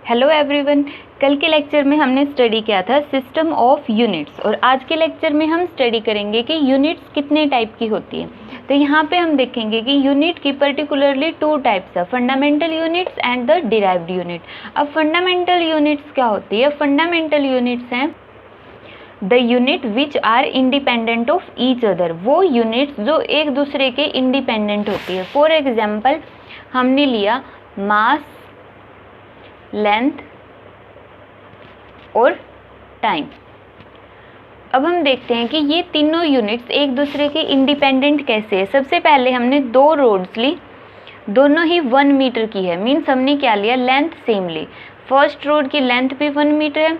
Hello everyone. कल के lecture में हमने स्टडी किया था सिस्टम ऑफ यूनिट्स और आज के लेक्चर में हम स्टडी करेंगे कि यूनिट्स कितने टाइप की होती है। तो यहाँ पे हम देखेंगे कि यूनिट की पर्टिकुलरली टू टाइप्स है, fundamental units and the derived unit. अब फंडामेंटल यूनिट्स क्या होती है? फंडामेंटल यूनिट्स हैं the unit which are independent of each other, वो यूनिट्स जो एक दूसरे के इंडिपेंडेंट होती है। फॉर एग्जाम्पल हमने लिया मास, लेंथ और टाइम। अब हम देखते हैं कि ये तीनों यूनिट्स एक दूसरे के इंडिपेंडेंट कैसे है। सबसे पहले हमने दो रोड्स ली, दोनों ही 1 मीटर की है, मीन्स हमने क्या लिया, लेंथ सेम ली। फर्स्ट रोड की लेंथ भी 1 मीटर है,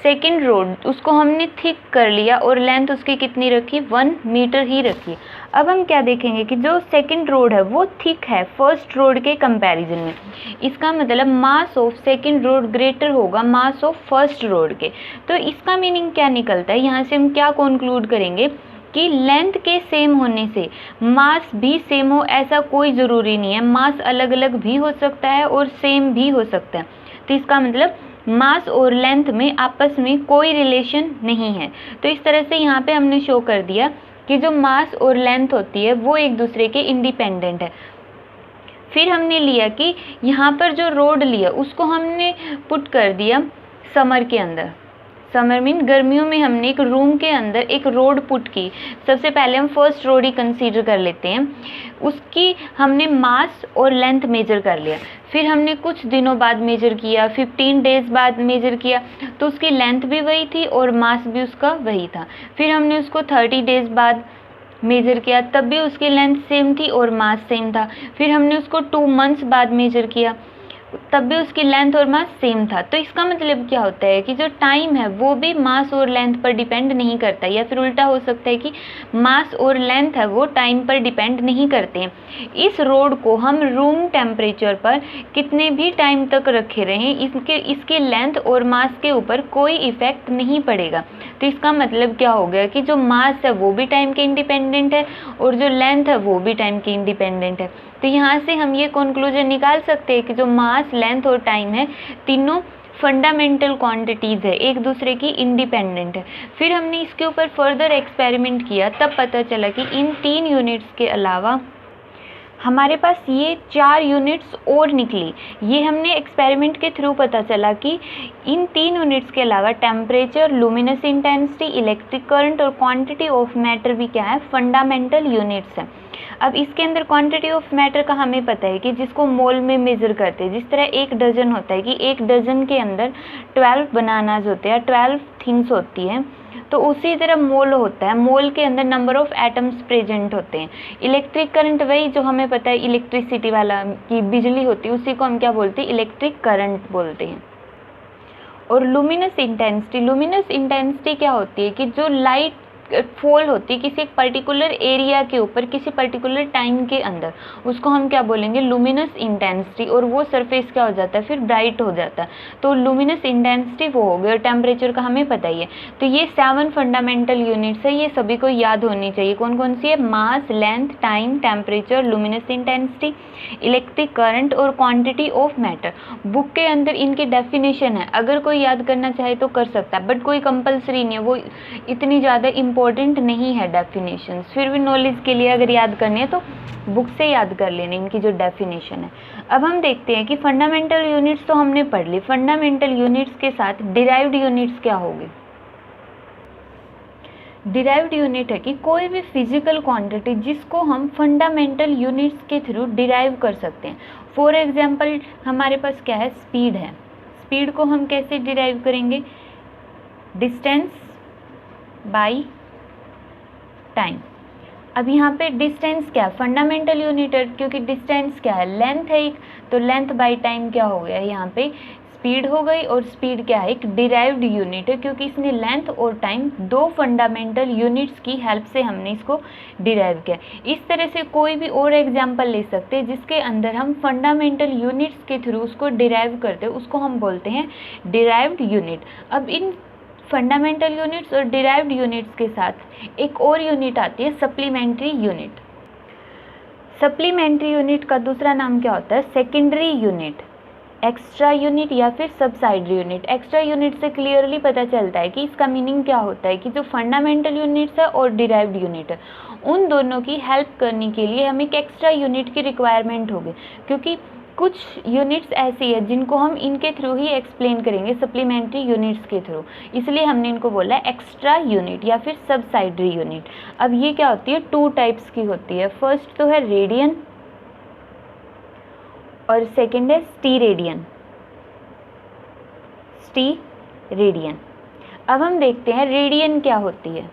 सेकेंड रोड उसको हमने थिक कर लिया और लेंथ उसकी कितनी रखी, 1 मीटर ही रखी। अब हम क्या देखेंगे कि जो सेकेंड रोड है वो थिक है फर्स्ट रोड के कंपैरिजन में। इसका मतलब mass of second road greater होगा मास ऑफ फर्स्ट रोड के। तो इसका मीनिंग क्या निकलता है, यहाँ से हम क्या कंक्लूड करेंगे कि लेंथ के सेम होने से मास भी सेम हो ऐसा कोई ज़रूरी नहीं है। मास अलग अलग भी हो सकता है और सेम भी हो सकता है। तो इसका मतलब मास और लेंथ में आपस में कोई रिलेशन नहीं है। तो इस तरह से यहाँ पे हमने शो कर दिया कि जो मास और लेंथ होती है वो एक दूसरे के इंडिपेंडेंट है। फिर हमने लिया कि यहाँ पर जो रोड लिया उसको हमने पुट कर दिया समर के अंदर। समर मीन गर्मियों में हमने एक रूम के अंदर एक रोड पुट की। सबसे पहले हम फर्स्ट रोड ही कंसीडर कर लेते हैं, उसकी हमने मास और लेंथ मेजर कर लिया। फिर हमने कुछ दिनों बाद मेजर किया, 15 डेज बाद मेजर किया, तो उसकी लेंथ भी वही थी और मास भी उसका वही था। फिर हमने उसको 30 डेज बाद मेजर किया, तब भी उसकी लेंथ सेम थी और मास सेम था। फिर हमने उसको 2 मंथ्स बाद मेजर किया, तब भी उसकी लेंथ और मास सेम था। तो इसका मतलब क्या होता है कि जो टाइम है वो भी मास और लेंथ पर डिपेंड नहीं करता, या फिर उल्टा हो सकता है कि मास और लेंथ है वो टाइम पर डिपेंड नहीं करते हैं। इस रोड को हम रूम टेम्परेचर पर कितने भी टाइम तक रखे रहें, इसके लेंथ और मास के ऊपर कोई इफेक्ट नहीं पड़ेगा। तो इसका मतलब क्या हो गया कि जो मास है वो भी टाइम के इंडिपेंडेंट है और जो लेंथ है वो भी टाइम के इंडिपेंडेंट है। तो यहाँ से हम ये कंक्लूजन निकाल सकते हैं कि जो मास, लेंथ और टाइम है तीनों फंडामेंटल क्वांटिटीज़ है, एक दूसरे की इंडिपेंडेंट है। फिर हमने इसके ऊपर फर्दर एक्सपेरिमेंट किया, तब पता चला कि इन 3 यूनिट्स के अलावा हमारे पास ये 4 यूनिट्स और निकली। ये हमने एक्सपेरिमेंट के थ्रू पता चला कि इन 3 यूनिट्स के अलावा temperature, luminous intensity, electric current और क्वांटिटी ऑफ मैटर भी क्या है, फंडामेंटल यूनिट्स हैं। अब इसके अंदर क्वांटिटी ऑफ मैटर का हमें पता है कि जिसको मोल में मेज़र करते हैं। जिस तरह 1 डजन होता है कि 1 डजन के अंदर 12 बनानाज होते हैं, 12 थिंग्स होती हैं, तो उसी तरह मोल होता है, मोल के अंदर नंबर ऑफ एटम्स प्रेजेंट होते हैं। इलेक्ट्रिक करंट वही जो हमें पता है इलेक्ट्रिसिटी वाला की बिजली होती है, उसी को हम क्या बोलते हैं, इलेक्ट्रिक करंट बोलते हैं। और लुमिनस इंटेंसिटी क्या होती है कि जो लाइट फॉल होती है किसी एक पर्टिकुलर एरिया के ऊपर किसी पर्टिकुलर टाइम के अंदर, उसको हम क्या बोलेंगे, लुमिनस इंटेंसिटी। और वो सरफेस क्या हो जाता है, फिर ब्राइट हो जाता है, तो लुमिनस इंटेंसिटी वो हो गई। और टेम्परेचर का हमें पता ही है। तो ये 7 फंडामेंटल यूनिट्स है, ये सभी को याद होनी चाहिए। कौन कौन सी है, mass, length, time, temperature, luminous intensity, electric current और क्वांटिटी ऑफ मैटर। बुक के अंदर इनकी डेफिनेशन है, अगर कोई याद करना चाहे तो कर सकता है, बट कोई कंपलसरी नहीं है, वो इतनी ज़्यादा इम्पोर्टेंट नहीं है डेफिनेशंस। फिर भी नॉलेज के लिए अगर याद करनी है तो बुक से याद कर लेना इनकी जो डेफिनेशन है। अब हम देखते हैं कि फंडामेंटल यूनिट्स तो हमने पढ़ ली, फंडामेंटल यूनिट्स के साथ डिराइव्ड यूनिट्स क्या होगी। डिराइव्ड यूनिट है कि कोई भी फिजिकल क्वांटिटी जिसको हम फंडामेंटल यूनिट्स के थ्रू डिराइव कर सकते हैं। फॉर एग्जांपल हमारे पास क्या है, स्पीड है। स्पीड को हम कैसे डिराइव करेंगे, डिस्टेंस बाय टाइम। अब यहाँ पे डिस्टेंस क्या है, फंडामेंटल यूनिट है, क्योंकि डिस्टेंस क्या है, लेंथ है एक, तो लेंथ बाय टाइम क्या हो गया, यहाँ पे स्पीड हो गई। और स्पीड क्या है, एक डिराइव्ड यूनिट है, क्योंकि इसने लेंथ और टाइम 2 फंडामेंटल यूनिट्स की हेल्प से हमने इसको डिराइव किया। इस तरह से कोई भी और एग्जांपल ले सकते हैं जिसके अंदर हम फंडामेंटल यूनिट्स के थ्रू उसको डिराइव करते हैं, उसको हम बोलते हैं डिराइव्ड यूनिट। अब इन फंडामेंटल यूनिट्स और डिराइव्ड यूनिट्स के साथ एक और यूनिट आती है, सप्लीमेंट्री यूनिट। सप्लीमेंट्री यूनिट का दूसरा नाम क्या होता है, सेकेंडरी यूनिट। एक्स्ट्रा यूनिट या फिर सबसाइडरी यूनिट। एक्स्ट्रा यूनिट से क्लियरली पता चलता है कि इसका मीनिंग क्या होता है कि जो फंडामेंटल यूनिट्स है और डिराइव्ड यूनिट है उन दोनों की हेल्प करने के लिए हमें एक एक्स्ट्रा यूनिट की रिक्वायरमेंट होगी, क्योंकि कुछ यूनिट्स ऐसी है जिनको हम इनके थ्रू ही एक्सप्लेन करेंगे, सप्लीमेंट्री यूनिट्स के थ्रू, इसलिए हमने इनको बोला एक्स्ट्रा यूनिट या फिर सबसाइडरी यूनिट। अब ये क्या होती है, 2 टाइप्स की होती है। फर्स्ट तो है रेडियन और सेकेंड है स्टीरेडियन। स्टीरेडियन। अब हम देखते हैं रेडियन क्या होती है।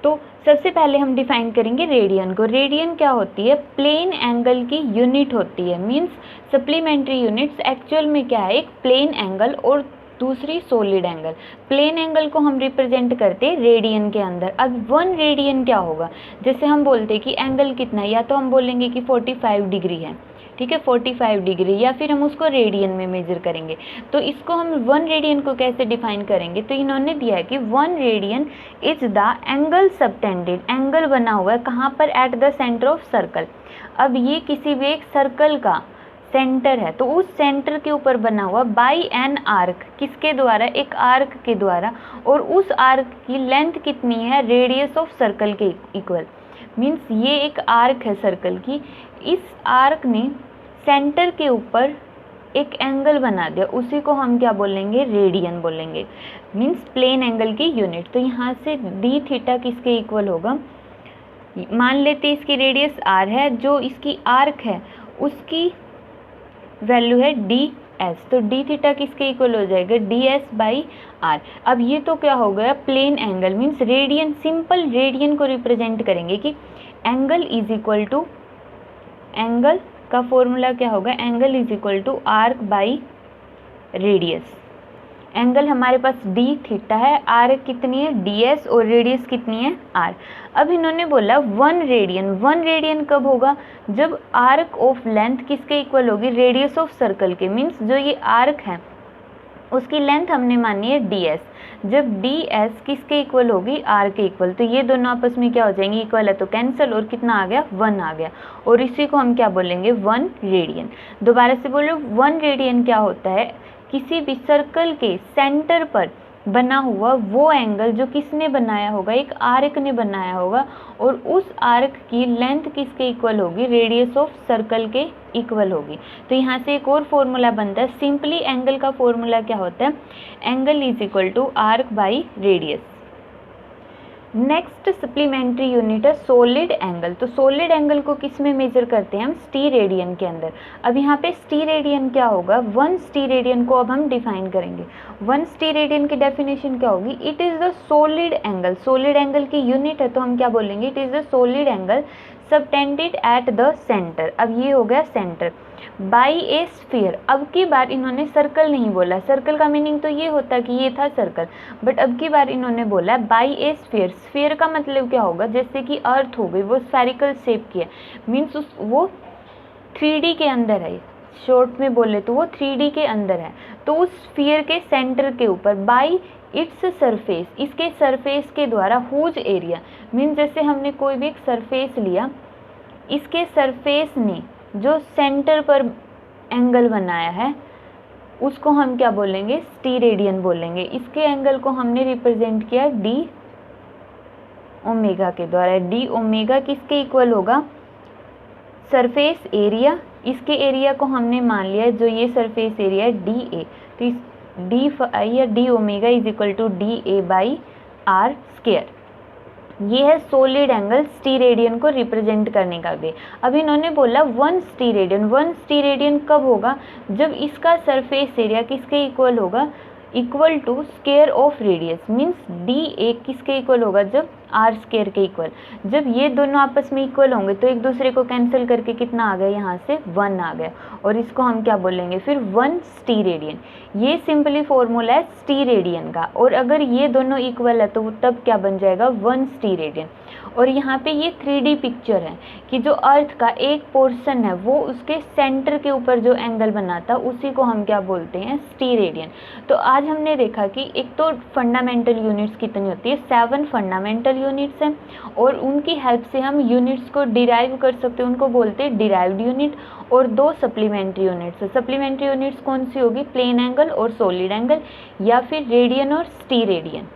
तो सबसे पहले हम डिफाइन करेंगे रेडियन को। रेडियन क्या होती है, प्लेन एंगल की यूनिट होती है। मींस सप्लीमेंट्री यूनिट्स एक्चुअल में क्या है, एक प्लेन एंगल और दूसरी सॉलिड एंगल। प्लेन एंगल को हम रिप्रेजेंट करते हैं रेडियन के अंदर। अब 1 रेडियन क्या होगा, जैसे हम बोलते हैं कि एंगल कितना है, या तो हम बोलेंगे कि 45 डिग्री है, ठीक है 45 डिग्री, या फिर हम उसको रेडियन में मेजर करेंगे। तो इसको हम 1 रेडियन को कैसे डिफाइन करेंगे, तो इन्होंने दिया है कि 1 radian is the angle subtended. Angle बना हुआ है कहाँ पर, at the centre of circle. अब ये किसी भी एक सर्कल का सेंटर है, तो उस सेंटर के ऊपर बना हुआ बाई एन आर्क, किसके द्वारा, एक आर्क के द्वारा, और उस आर्क की लेंथ कितनी है, रेडियस ऑफ सर्कल के इक्वल। मीन्स ये एक आर्क है सर्कल की, इस आर्क ने सेंटर के ऊपर एक एंगल बना दिया, उसी को हम क्या बोलेंगे, रेडियन बोलेंगे। मीन्स प्लेन एंगल की यूनिट। तो यहाँ से डी थीटा किसके इक्वल होगा, मान लेते हैं इसकी रेडियस आर है, जो इसकी आर्क है उसकी वैल्यू है डी एस, तो डी थीटा किसके इक्वल हो जाएगा, डी एस बाई आर। अब ये तो क्या हो गया, plane angle. Means radian, simple radian को रिप्रेजेंट करेंगे कि angle is equal to, angle का फॉर्मूला क्या होगा, angle is equal to arc by radius. Angle हमारे पास डी थीटा है, आर कितनी है, डी एस, और रेडियस कितनी है, आर। अब इन्होंने बोला 1 रेडियन। 1 रेडियन कब होगा, जब आर्क ऑफ लेंथ किसके इक्वल होगी, रेडियस ऑफ सर्कल के। मीन्स जो ये आर्क है उसकी लेंथ हमने मानी है डी एस, जब डी एस किसके इक्वल होगी, आर के इक्वल। तो ये दोनों आपस में क्या हो जाएंगे, इक्वल है, तो कैंसिल, और कितना आ गया, 1 आ गया, और इसी को हम क्या बोलेंगे, 1 रेडियन। दोबारा से बोलो, 1 रेडियन क्या होता है, किसी भी सर्कल के सेंटर पर बना हुआ वो एंगल जो किसने बनाया होगा, एक आर्क ने बनाया होगा, और उस आर्क की लेंथ किसके इक्वल होगी, रेडियस ऑफ सर्कल के इक्वल होगी। तो यहाँ से एक और फॉर्मूला बनता है, सिंपली एंगल का फॉर्मूला क्या होता है, angle is equal to arc by radius. Next supplementary unit है सॉलिड एंगल। तो सॉलिड एंगल को किस में मेजर करते हैं हम, स्टीरेडियन के अंदर। अब यहाँ पे स्टीरेडियन क्या होगा, 1 स्टीरेडियन को अब हम डिफाइन करेंगे। 1 स्टीरेडियन की डेफिनेशन क्या होगी, it is the solid angle. Solid angle की यूनिट है तो हम क्या बोलेंगे, it is the solid angle subtended at the centre. अब ये हो गया सेंटर, बाई ए स्फीयर। अब की बार इन्होंने सर्कल नहीं बोला, सर्कल का मीनिंग तो ये होता कि ये था सर्कल, बट अब की बार इन्होंने बोला बाई ए स्फीयर। स्फीयर का मतलब क्या होगा, जैसे कि अर्थ हो गई, वो स्फेरिकल शेप की है, मीन्स वो 3D के अंदर है, शॉर्ट में बोले तो वो 3D के अंदर है। तो उस स्फीयर के सेंटर के ऊपर बाई इट्स सरफेस, इसके सरफेस के द्वारा, हुज एरिया, मीन्स जैसे हमने कोई भी एक सरफेस लिया, इसके सरफेस ने जो सेंटर पर एंगल बनाया है उसको हम क्या बोलेंगे, स्टीरेडियन बोलेंगे। इसके एंगल को हमने रिप्रेजेंट किया डी ओमेगा के द्वारा। डी ओमेगा किसके इक्वल होगा, सरफेस एरिया, इसके एरिया को हमने मान लिया जो ये सरफेस एरिया है डी ए, तो इस डी या D omega is equal to D A by R square. ये है सॉलिड एंगल स्टीरेडियन को रिप्रेजेंट करने का वे। अब इन्होंने बोला 1 स्टीरेडियन। 1 स्टीरेडियन कब होगा, जब इसका सरफेस एरिया किसके इक्वल होगा, equal to square of radius. Means D A किसके इक्वल होगा, जब आर स्क्वायर के इक्वल। जब ये दोनों आपस में इक्वल होंगे तो एक दूसरे को कैंसिल करके कितना आ गया, यहाँ से 1 आ गया, और इसको हम क्या बोलेंगे फिर, 1 स्टीरेडियन। ये सिंपली फॉर्मूला है स्टीरेडियन का, और अगर ये दोनों इक्वल है तो तब क्या बन जाएगा, 1 स्टीरेडियन। और यहाँ पे ये 3D पिक्चर है कि जो अर्थ का एक पोर्शन है वो उसके सेंटर के ऊपर जो एंगल बनाता उसी को हम क्या बोलते हैं, स्टीरेडियन। तो आज हमने देखा कि एक तो फंडामेंटल यूनिट्स कितनी होती है, 7 फंडामेंटल यूनिट्स हैं और उनकी हेल्प से हम यूनिट्स को डिराइव कर सकते हैं, उनको बोलते हैं डिराइव्ड यूनिट। और दो सप्लीमेंट्री यूनिट्स है। सप्लीमेंट्री यूनिट्स कौन सी होगी? प्लेन एंगल और सॉलिड एंगल, या फिर रेडियन और स्टीरेडियन।